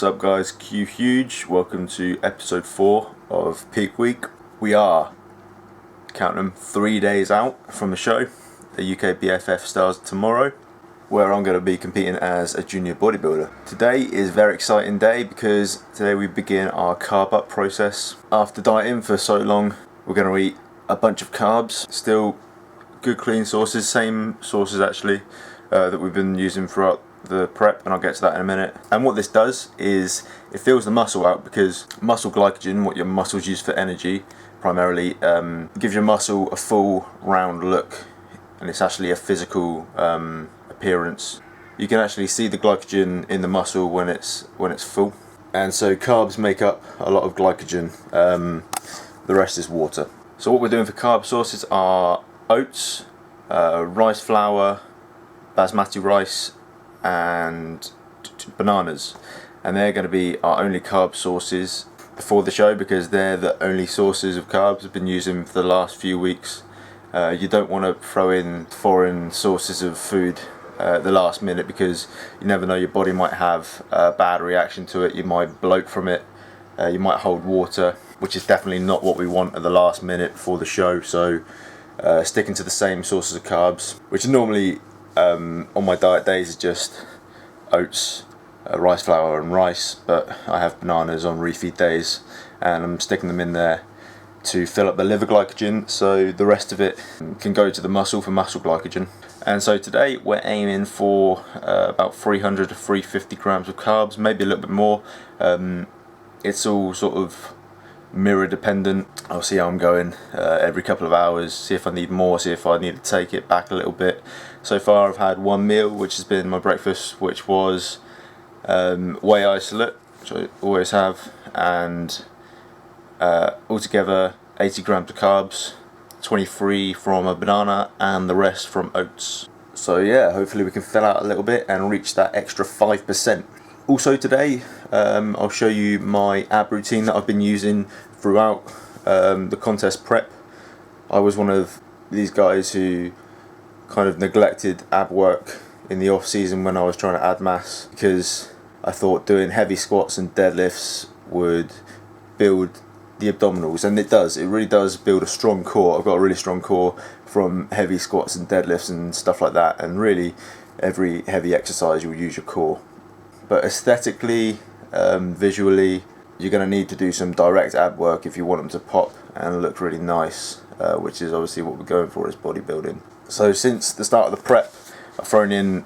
What's up guys, Q Huge. Welcome to episode 4 of Peak Week. We are, counting them, 3 days out from the show. The UK BFF starts tomorrow, where I'm going to be competing as a junior bodybuilder. Today is a very exciting day because today we begin our carb up process. After dieting for so long, we're going to eat a bunch of carbs. Still good clean sources, same sources actually that we've been using throughout the prep, and I'll get to that in a minute. And what this does is it fills the muscle out, because muscle glycogen, what your muscles use for energy primarily, gives your muscle a full round look, and it's actually a physical appearance. You can actually see the glycogen in the muscle when it's full, and so carbs make up a lot of glycogen. The rest is water. So what we're doing for carb sources are oats, rice flour, basmati rice, and bananas, and they're going to be our only carb sources before the show, because they're the only sources of carbs I've been using for the last few weeks. You don't want to throw in foreign sources of food at the last minute, because you never know, your body might have a bad reaction to it. You might bloat from it, you might hold water, which is definitely not what we want at the last minute before the show. So sticking to the same sources of carbs, which normally on my diet days is just oats, rice flour and rice, but I have bananas on refeed days, and I'm sticking them in there to fill up the liver glycogen, so the rest of it can go to the muscle for muscle glycogen. And so today we're aiming for about 300 to 350 grams of carbs, maybe a little bit more. It's all sort of mirror dependent. I'll see how I'm going every couple of hours, see if I need more, see if I need to take it back a little bit. So far I've had one meal, which has been my breakfast, which was whey isolate, which I always have, and altogether 80 grams of carbs, 23 from a banana and the rest from oats. So yeah, hopefully we can fill out a little bit and reach that extra 5%. Also today I'll show you my ab routine that I've been using throughout the contest prep. I was one of these guys who kind of neglected ab work in the off season when I was trying to add mass, because I thought doing heavy squats and deadlifts would build the abdominals, and it does. It really does build a strong core. I've got a really strong core from heavy squats and deadlifts and stuff like that, and really every heavy exercise you'll use your core. But aesthetically, visually, you're going to need to do some direct ab work if you want them to pop and look really nice, which is obviously what we're going for as bodybuilding. So since the start of the prep, I've thrown in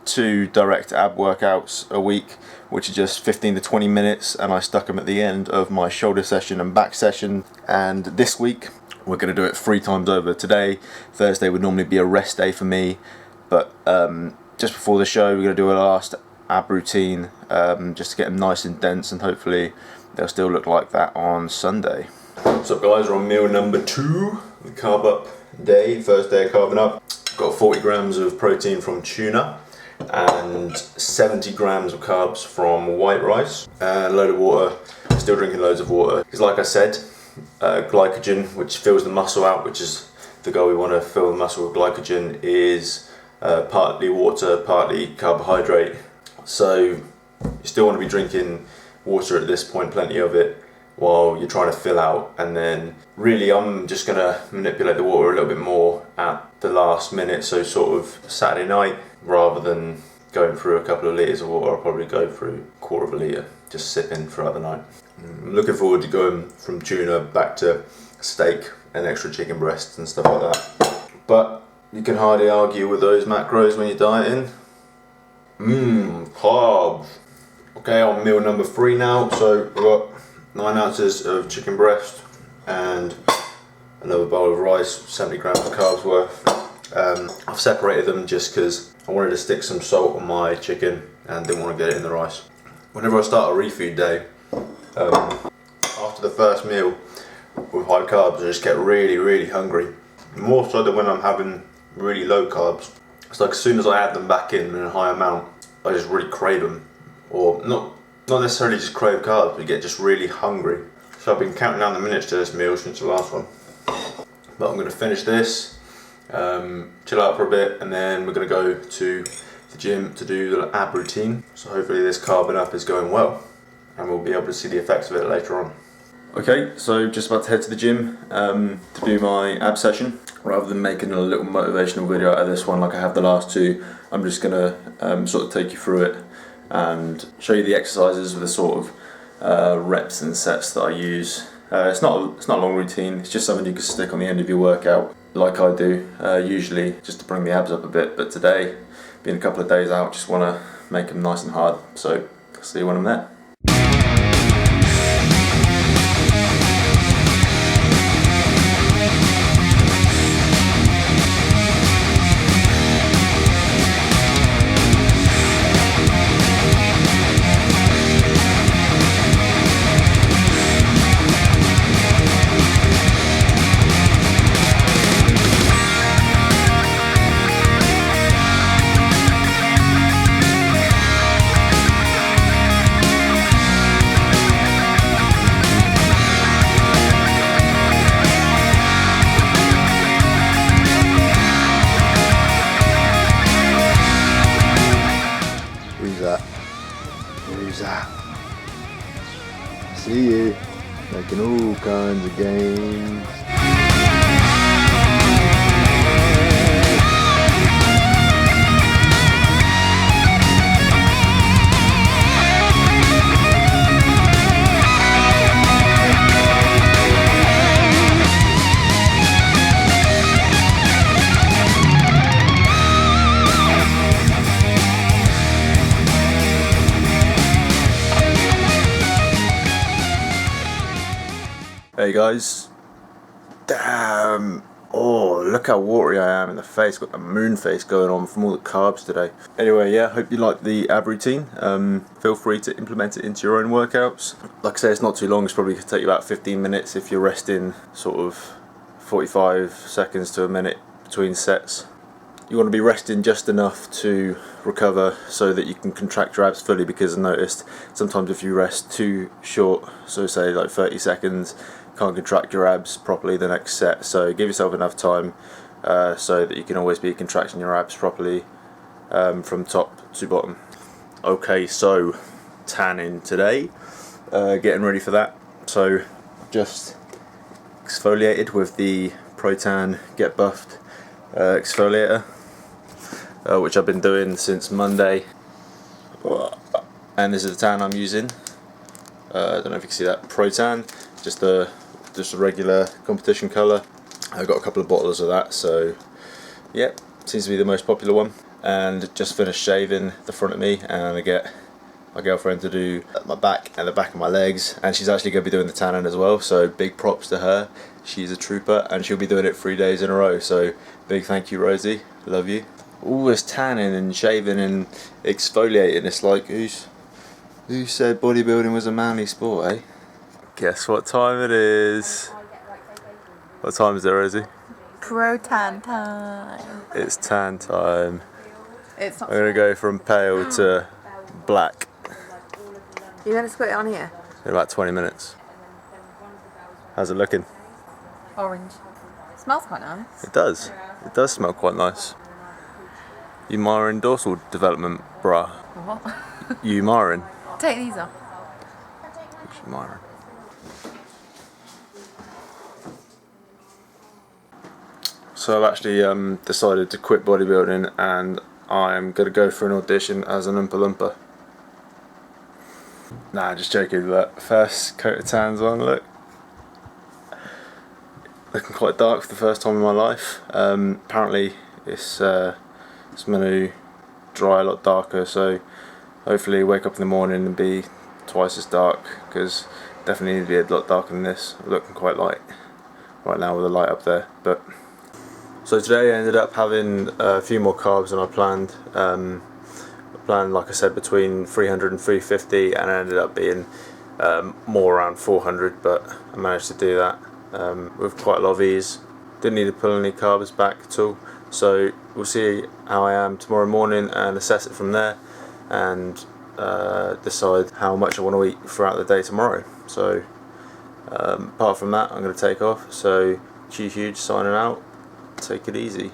2 direct ab workouts a week, which are just 15 to 20 minutes, and I stuck them at the end of my shoulder session and back session. And this week we're going to do it 3 times over. Today, Thursday, would normally be a rest day for me, but just before the show we're going to do a last ab routine, just to get them nice and dense, and hopefully they'll still look like that on Sunday. What's up guys, we're on meal number 2, the carb up day, first day of carbing up. Got 40 grams of protein from tuna and 70 grams of carbs from white rice, and a load of water. Still drinking loads of water, because like I said, glycogen, which fills the muscle out, which is the goal. We want to fill the muscle with glycogen, is partly water, partly carbohydrate. So you still want to be drinking water at this point, plenty of it, while you're trying to fill out. And then really I'm just going to manipulate the water a little bit more at the last minute, so sort of Saturday night, rather than going through a couple of litres of water, I'll probably go through a quarter of a litre, just sipping throughout the night. I'm looking forward to going from tuna back to steak and extra chicken breasts and stuff like that. But you can hardly argue with those macros when you're dieting. Carbs. Okay, on meal number 3 now. So we've got 9 ounces of chicken breast and another bowl of rice, 70 grams of carbs worth. I've separated them just because I wanted to stick some salt on my chicken and didn't want to get it in the rice. Whenever I start a refeed day, after the first meal with high carbs, I just get really hungry. More so than when I'm having really low carbs. It's like as soon as I add them back in a high amount, I just really crave them. Or not necessarily just crave carbs, but get just really hungry. So I've been counting down the minutes to this meal since the last one. But I'm going to finish this, chill out for a bit, and then we're going to go to the gym to do the ab routine. So hopefully this carbing up is going well and we'll be able to see the effects of it later on. Okay, so just about to head to the gym to do my ab session. Rather than making a little motivational video out of this one like I have the last two, I'm just going to sort of take you through it and show you the exercises with the sort of reps and sets that I use. It's not a long routine, it's just something you can stick on the end of your workout like I do usually, just to bring the abs up a bit, but today, being a couple of days out, just want to make them nice and hard, so I'll see you when I'm there. Who's that? See you, making all kinds of games. Hey guys, damn, oh look how watery I am in the face, got the moon face going on from all the carbs today. Anyway, yeah, hope you like the ab routine. Feel free to implement it into your own workouts. Like I say, it's not too long, it's probably going to take you about 15 minutes if you're resting sort of 45 seconds to a minute between sets. You want to be resting just enough to recover so that you can contract your abs fully, because I noticed sometimes if you rest too short, so say like 30 seconds, can't contract your abs properly the next set. So give yourself enough time so that you can always be contracting your abs properly from top to bottom. Okay, so tanning today, getting ready for that. So just exfoliated with the Pro-Tan Get Buffed exfoliator, which I've been doing since Monday, and this is the tan I'm using. I don't know if you can see that, Pro-Tan, just a regular competition colour. I've got a couple of bottles of that, so yeah, seems to be the most popular one. And just finished shaving the front of me, and I get my girlfriend to do my back and the back of my legs, and she's actually going to be doing the tanning as well, so big props to her. She's a trooper and she'll be doing it 3 days in a row, so big thank you, Rosie, love you. All this tanning and shaving and exfoliating, it's like, who said bodybuilding was a manly sport, eh? Guess what time it is? What time is it, Rosie? Pro-Tan time. It's tan time. It's not. I'm going to go from pale to black You're going to put it on here? in about 20 minutes. How's it looking? Orange. Smells quite nice. It does. It does smell quite nice. You Myron dorsal development, bruh. What? You Myron. Take these off. Which Myron? So I've actually decided to quit bodybuilding, and I'm going to go for an audition as an Oompa Loompa. Nah, just joking, but first coat of tans on, look. Looking quite dark for the first time in my life. Apparently it's going to dry a lot darker, so hopefully wake up in the morning and be twice as dark, because definitely need to be a lot darker than this. I'm looking quite light right now with the light up there. But so today I ended up having a few more carbs than I planned. I planned, like I said, between 300 and 350, and it ended up being more around 400, but I managed to do that with quite a lot of ease. Didn't need to pull any carbs back at all, so we'll see how I am tomorrow morning and assess it from there, and decide how much I want to eat throughout the day tomorrow. So apart from that, I'm going to take off. So Q Huge signing out. Take it easy.